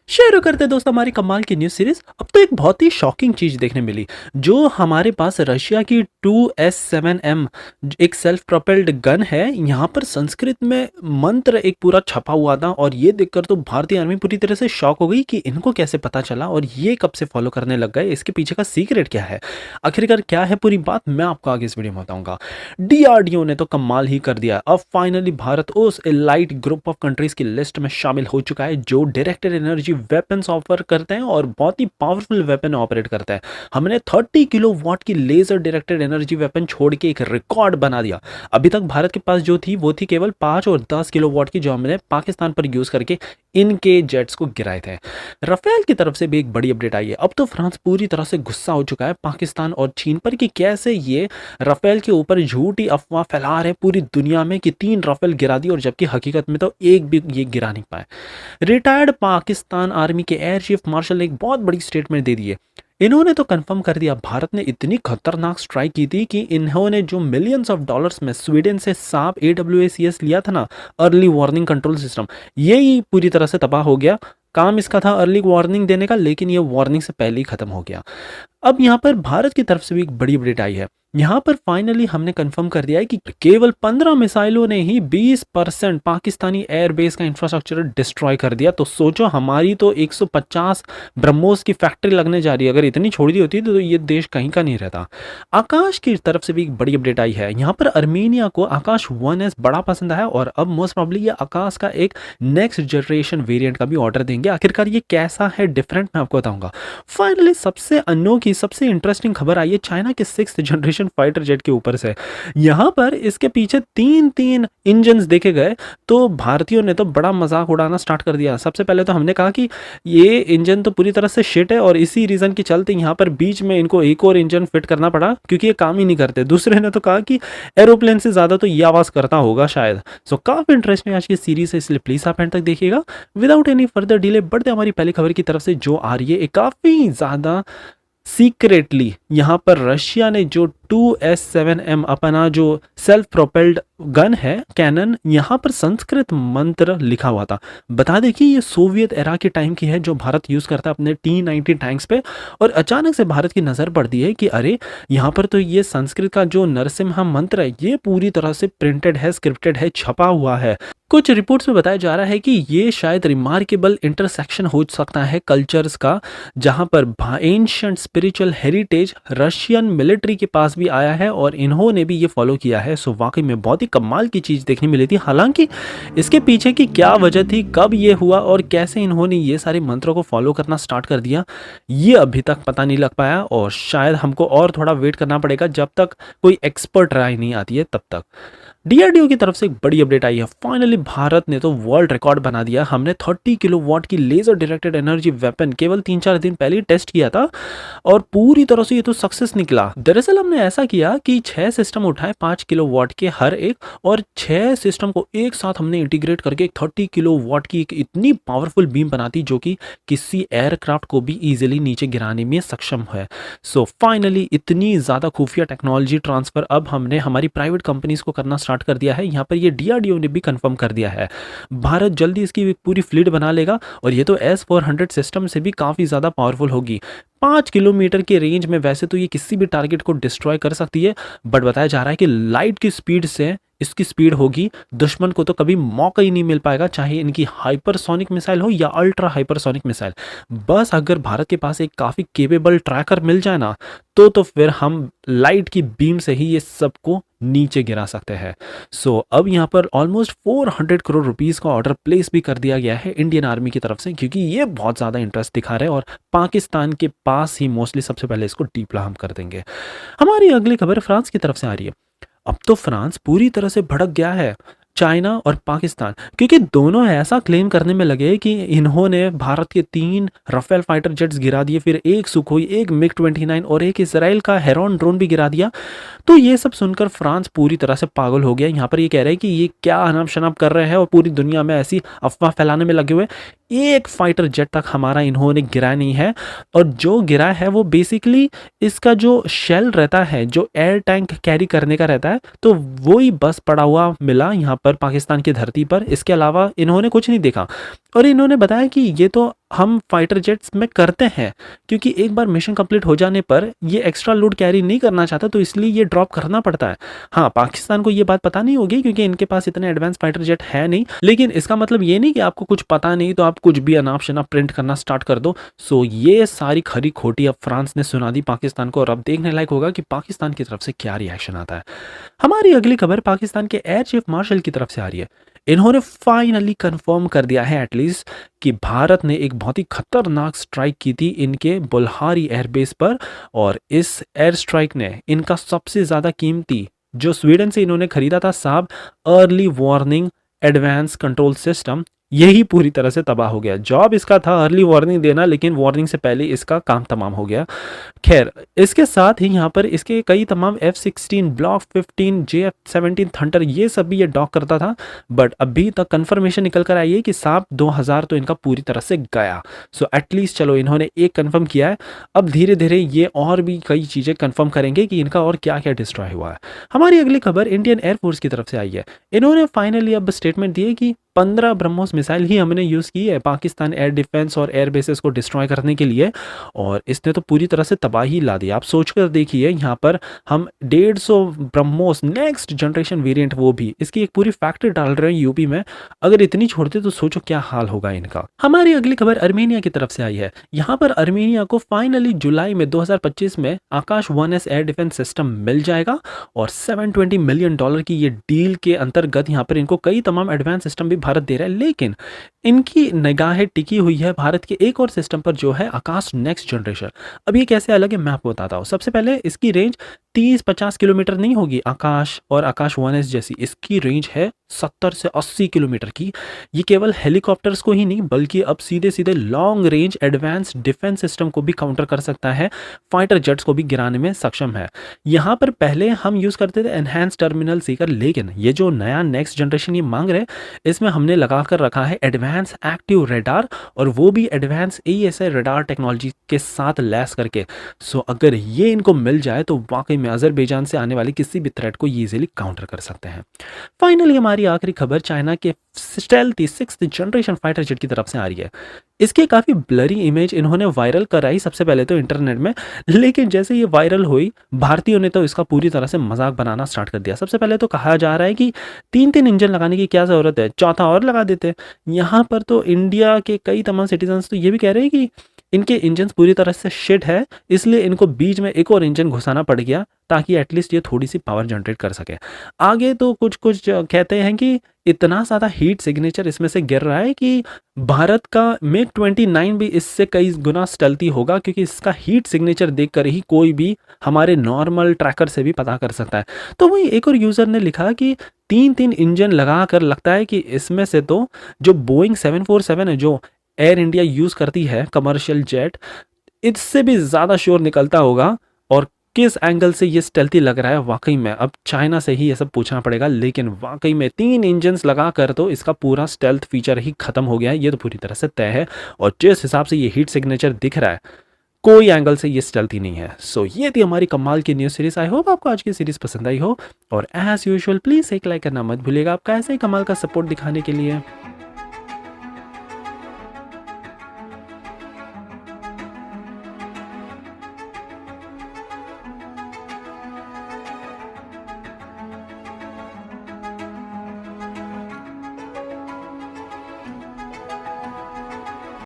शुरू करते दोस्त हमारी कमाल की न्यूज़ सीरीज। अब तो एक बहुत ही शॉकिंग चीज़ देखने मिली। जो हमारे पास रशिया की 2S7M एक सेल्फ प्रोपेल्ड गन है, यहाँ पर संस्कृत में मंत्र एक पूरा छपा हुआ था और ये देखकर तो भारतीय आर्मी पूरी तरह से शॉक हो गई कि इनको कैसे पता चला और ये कब से फॉलो करने लग गए, इसके पीछे का सीक्रेट क्या है, आखिरकार क्या है पूरी बात मैं आपको आगे इस वीडियो में बताऊंगा। डीआरडीओ ने तो कमाल ही कर दिया। अब फाइनली भारत उस एलाइट ग्रुप ऑफ कंट्रीज की लिस्ट में शामिल हो चुका है जो डायरेक्टेड एनर्जी वेपन्स ऑफर करते हैं और बहुत ही पावरफुल वेपन ऑपरेट करता है। हमने 30 किलो वॉट की लेजर डायरेक्टेड एनर्जी वेपन छोड़ के एक रिकॉर्ड बना दिया। अभी तक भारत के पास जो थी वो थी केवल 5 और 10 किलो वॉट की, जो हमने पाकिस्तान पर यूज करके इनके जेट्स को गिराए थे। राफेल की तरफ से भी एक बड़ी अपडेट आई है। अब तो फ्रांस पूरी तरह से गुस्सा हो चुका है पाकिस्तान और चीन पर कि कैसे ये राफेल के ऊपर झूठी अफवाह फैला रहे पूरी दुनिया में कि 3 राफेल गिरा दी, और जबकि हकीकत में तो एक भी ये गिरा नहीं पाए। रिटायर्ड पाकिस्तान आर्मी के एयर चीफ मार्शल ने एक बहुत बड़ी स्टेटमेंट दे दी है। इन्होंने तो कंफर्म कर दिया भारत ने इतनी खतरनाक स्ट्राइक की थी कि इन्होंने जो मिलियंस ऑफ डॉलर्स में स्वीडन से साप AWACS लिया था ना, अर्ली वार्निंग कंट्रोल सिस्टम, यही पूरी तरह से तबाह हो गया। काम इसका था अर्ली वार्निंग देने का, लेकिन ये वार्निंग से पहले ही खत्म हो गया। अब यहाँ पर भारत की तरफ से भी एक बड़ी अपडेट आई है। यहाँ पर फाइनली हमने कंफर्म कर दिया है कि केवल 15 मिसाइलों ने ही 20% पाकिस्तानी एयरबेस का इंफ्रास्ट्रक्चर डिस्ट्रॉय कर दिया। तो सोचो, हमारी तो 150 ब्रह्मोस की फैक्ट्री लगने जा रही है। अगर इतनी छोड़ दी होती तो ये देश कहीं का नहीं रहता। आकाश की तरफ से भी एक बड़ी अपडेट आई है। यहाँ पर अर्मेनिया को आकाश 1S बड़ा पसंद आया और अब मोस्ट प्रॉब्ली ये आकाश का एक नेक्स्ट जनरेशन वेरिएंट का भी ऑर्डर देंगे। आखिरकार ये कैसा है डिफरेंट, मैं आपको बताऊंगा। फाइनली सबसे अनोखी सबसे इंटरेस्टिंग खबर आई है चाइना के 6th जनरेशन फाइटर जेट के ऊपर से। यहां पर इसके पीछे तीन इंजन देखे गए तो भारतीयों ने तो बड़ा मजाक उड़ाना स्टार्ट कर दिया। सबसे पहले तो हमने कहा कि ये इंजन तो पूरी तरह से शिट है और इसी रीजन के चलते यहां पर बीच में इनको एक और इंजन फिट करना पड़ा क्योंकि ये काम ही नहीं करते। दूसरे ने तो कहा कि एरोप्लेन से ज्यादा तो ये आवाज करता होगा शायद। सो काफी इंटरेस्टिंग आज की सीरीज है, इसलिए प्लीज आप एंड तक देखिएगा। विदाउट एनी फर्दर डिले बढ़ते हमारी पहली खबर की तरफ से जो आ रही है। एक काफी ज्यादा सीक्रेटली यहाँ पर रशिया ने जो 2S7M अपना जो सेल्फ प्रोपेल्ड गन है कैनन, यहाँ पर संस्कृत मंत्र लिखा हुआ था। बता दें कि ये सोवियत एरा के टाइम की है जो भारत यूज करता है अपने T-90 टैंक्स पे। और अचानक से भारत की नजर पड़ती है कि अरे यहाँ पर तो ये संस्कृत का जो नरसिम्हा मंत्र है ये पूरी तरह से प्रिंटेड है, स्क्रिप्टेड है, छपा हुआ है। कुछ रिपोर्ट्स में बताया जा रहा है कि ये शायद रिमार्केबल इंटरसेक्शन हो सकता है कल्चर्स का, जहां पर ancient spiritual heritage Russian military के पास भी आया है और इन्होंने भी ये फॉलो किया है। सो वाकई में बहुत ही कमाल की चीज देखने मिली थी। हालांकि इसके पीछे की क्या वजह थी, कब ये हुआ और कैसे इन्होंने ये सारे मंत्रों को फॉलो करना स्टार्ट कर दिया, ये अभी तक पता नहीं लग पाया और शायद हमको और थोड़ा वेट करना पड़ेगा जब तक कोई एक्सपर्ट राय नहीं आती है तब तक। डीआरडीओ की तरफ से एक बड़ी अपडेट आई है। फाइनली भारत ने तो वर्ल्ड रिकॉर्ड बना दिया। हमने 30 किलो वॉट की लेजर डायरेक्टेड एनर्जी वेपन केवल 3-4 दिन पहले ही टेस्ट किया था और पूरी तरह से ये तो सक्सेस निकला। दरअसल हमने ऐसा किया कि 6 सिस्टम उठाए 5 किलो वॉट के हर एक, और 6 सिस्टम को एक साथ हमने इंटीग्रेट करके एक 30 किलो वॉट की एक इतनी पावरफुल बीम बनाती जो कि किसी एयरक्राफ्ट को भी इजीली नीचे गिराने में सक्षम है। सो फाइनली इतनी ज्यादा खुफिया टेक्नोलॉजी ट्रांसफर अब हमने हमारी प्राइवेट कंपनीज को करना स्टार्ट कर दिया है। यहाँ पर ये डीआरडीओ ने भी कंफर्म कर दिया है भारत जल्दी इसकी पूरी फ्लीट बना लेगा और ये तो S-400 सिस्टम से भी काफी ज्यादा पावरफुल होगी। 5 किलोमीटर के रेंज में वैसे तो ये किसी भी टारगेट को डिस्ट्रॉय कर सकती है, बट बताया जा रहा है कि लाइट की स्पीड से इसकी स्पीड होगी, दुश्मन को तो कभी मौका ही नहीं मिल पाएगा, चाहे इनकी हाइपरसोनिक मिसाइल हो या अल्ट्रा हाइपरसोनिक मिसाइल। बस अगर भारत के पास एक काफी केपेबल ट्रैकर मिल जाए ना तो फिर हम लाइट की बीम से ही ये सबको नीचे गिरा सकते हैं। सो अब यहाँ पर ऑलमोस्ट 400 करोड़ रुपीस का ऑर्डर प्लेस भी कर दिया गया है इंडियन आर्मी की तरफ से, क्योंकि ये बहुत ज्यादा इंटरेस्ट दिखा रहे हैं और पाकिस्तान के पास ही मोस्टली सबसे पहले इसको डिप्लॉय हम कर देंगे। हमारी अगली खबर फ्रांस की तरफ से आ रही है। अब तो फ्रांस पूरी तरह से भड़क गया है चाइना और पाकिस्तान, क्योंकि दोनों ऐसा क्लेम करने में लगे कि इन्होंने भारत के 3 राफेल फाइटर जेट्स गिरा दिए, फिर एक सुखोई, एक MiG-29 और एक इसराइल का हेरॉन ड्रोन भी गिरा दिया। तो ये सब सुनकर फ्रांस पूरी तरह से पागल हो गया। यहाँ पर ये कह रहे हैं कि ये क्या अनाप शनाप कर रहे हैं और पूरी दुनिया में ऐसी अफवाह फैलाने में लगे हुए। एक फाइटर जेट तक हमारा इन्होंने गिराया नहीं है, और जो गिरा है वो बेसिकली इसका जो शेल रहता है जो एयर टैंक कैरी करने का रहता है, तो वो ही बस पड़ा हुआ मिला यहाँ पर पाकिस्तान की धरती पर। इसके अलावा इन्होंने कुछ नहीं देखा। और इन्होंने बताया कि ये तो हम फाइटर जेट्स में करते हैं, क्योंकि एक बार मिशन कंप्लीट हो जाने पर ये एक्स्ट्रा लोड कैरी नहीं करना चाहता, तो इसलिए ये ड्रॉप करना पड़ता है। हाँ, पाकिस्तान को ये बात पता नहीं होगी क्योंकि इनके पास इतने एडवांस फाइटर जेट है नहीं, लेकिन इसका मतलब ये नहीं कि आपको कुछ पता नहीं तो आप कुछ भी अनाप शनाप प्रिंट करना स्टार्ट कर दो। सो ये सारी खरी खोटी अब फ्रांस ने सुना दी पाकिस्तान को, और अब देखने लायक होगा कि पाकिस्तान की तरफ से क्या रिएक्शन आता है। हमारी अगली खबर पाकिस्तान के एयर चीफ मार्शल की तरफ से आ रही है। इन्होंने फाइनली कंफर्म कर दिया है एटलीस्ट कि भारत ने एक बहुत ही खतरनाक स्ट्राइक की थी इनके बुल्हारी एयरबेस पर, और इस एयर स्ट्राइक ने इनका सबसे ज़्यादा कीमती जो स्वीडन से इन्होंने खरीदा था साब early warning advance control system, यही पूरी तरह से तबाह हो गया। जॉब इसका था अर्ली वार्निंग देना, लेकिन वार्निंग से पहले इसका काम तमाम हो गया। खैर, इसके साथ ही यहाँ पर इसके कई तमाम F-16 ब्लॉक 15 JF-17 थंडर ये सब भी ये डॉक करता था, बट अभी तक कंफर्मेशन निकल कर आई है कि साब 2000 तो इनका पूरी तरह से गया। सो एटलीस्ट चलो इन्होंने एक कंफर्म किया है, अब धीरे धीरे ये और भी कई चीज़ें कंफर्म करेंगे कि इनका और क्या क्या डिस्ट्रॉय हुआ है। हमारी अगली खबर इंडियन एयरफोर्स की तरफ से आई है। इन्होंने फाइनली अब स्टेटमेंट दी है कि 15 ब्रह्मोस मिसाइल ही हमने यूज़ की है पाकिस्तान एयर डिफेंस और एयर बेसेस को डिस्ट्रॉय करने के लिए, और इसने तो पूरी तरह से तबाही ला दी। आप सोच कर देखिए, यहाँ पर हम 150 ब्रह्मोस नेक्स्ट जनरेशन वेरिएंट, वो भी इसकी एक पूरी फैक्ट्री डाल रहे हैं यूपी में। अगर इतनी छोड़ते तो सोचो क्या हाल होगा इनका। हमारी अगली खबर अर्मेनिया की तरफ से आई है। यहाँ पर अर्मेनिया को फाइनली जुलाई में 2025 में आकाश 1S एयर डिफेंस सिस्टम मिल जाएगा, और $720 मिलियन की ये डील के अंतर्गत यहाँ पर इनको कई तमाम एडवांस सिस्टम भी भारत दे रहा है, लेकिन इनकी निगाहें टिकी हुई है भारत के एक और सिस्टम पर जो है आकाश नेक्स्ट जनरेशन। अब ये कैसे अलग है मैं आपको बताता हूँ। सबसे पहले इसकी रेंज 30-50 किलोमीटर नहीं होगी आकाश और आकाश 1S जैसी, इसकी रेंज है 70 से 80 किलोमीटर की। ये केवल हेलीकॉप्टर्स को ही नहीं बल्कि अब सीधे सीधे long range advance defence system को भी काउंटर कर सकता है, फाइटर जेट्स को भी गिराने में सक्षम है। यहाँ पर पहले हम यूज़ करते थे एनहांस टर्मिनल सीकर, लेकिन ये जो नया नेक्स्ट जनरेशन ये मांग रहे, इसमें हमने लगा कर रखा है एडवांस एक्टिव रेडार, और वो भी एडवांस AESA रेडार टेक्नोलॉजी के साथ लैस करके। सो अगर ये इनको मिल जाए तो वाकई में अजरबैजान से आने वाली किसी भी थ्रेट को ये इजीली काउंटर कर सकते हैं। फाइनली हमारी आखिरी खबर चाइना के stealthy 6th generation fighter jet की तरफ से आ रही है। इसकी काफ़ी ब्लरी इमेज इन्होंने वायरल कराई सबसे पहले तो इंटरनेट में, लेकिन जैसे ये वायरल हुई भारतीयों ने तो इसका पूरी तरह से मजाक बनाना स्टार्ट कर दिया। सबसे पहले तो कहा जा रहा है कि 3-3 इंजन लगाने की क्या ज़रूरत है, चौथा और लगा देते। यहाँ पर तो इंडिया के कई तमाम सिटीजन्स तो ये भी कह रहे हैं कि इनके इंजन पूरी तरह से शिट है, इसलिए इनको बीच में एक और इंजन घुसाना पड़ गया ताकि एटलीस्ट ये थोड़ी सी पावर जनरेट कर सके। आगे तो कुछ कुछ कहते हैं कि इतना ज़्यादा हीट सिग्नेचर इसमें से गिर रहा है कि भारत का मिग 29 भी इससे कई गुना स्टेल्थी होगा, क्योंकि इसका हीट सिग्नेचर देखकर ही कोई भी हमारे नॉर्मल ट्रैकर से भी पता कर सकता है। तो वही एक और यूज़र ने लिखा कि 3-3 इंजन लगा कर लगता है कि इसमें से तो जो बोइंग 747 है जो एयर इंडिया यूज़ करती है कमर्शियल जेट, इससे भी ज़्यादा शोर निकलता होगा। और किस एंगल से ये स्टेल्थी लग रहा है वाकई में अब चाइना से ही ये सब पूछना पड़ेगा, लेकिन वाकई में 3 इंजन्स लगा कर तो इसका पूरा स्टेल्थ फीचर ही खत्म हो गया है, ये तो पूरी तरह से तय है। और जिस हिसाब से ये हीट सिग्नेचर दिख रहा है कोई एंगल से ये स्टेल्थी नहीं है। सो ये थी हमारी कमाल की न्यूज़ सीरीज। आई होप आपको आज की सीरीज पसंद आई हो, और एज यूजुअल प्लीज़ एक लाइक करना मत भूलिएगा आपका ऐसे ही कमाल का सपोर्ट दिखाने के लिए।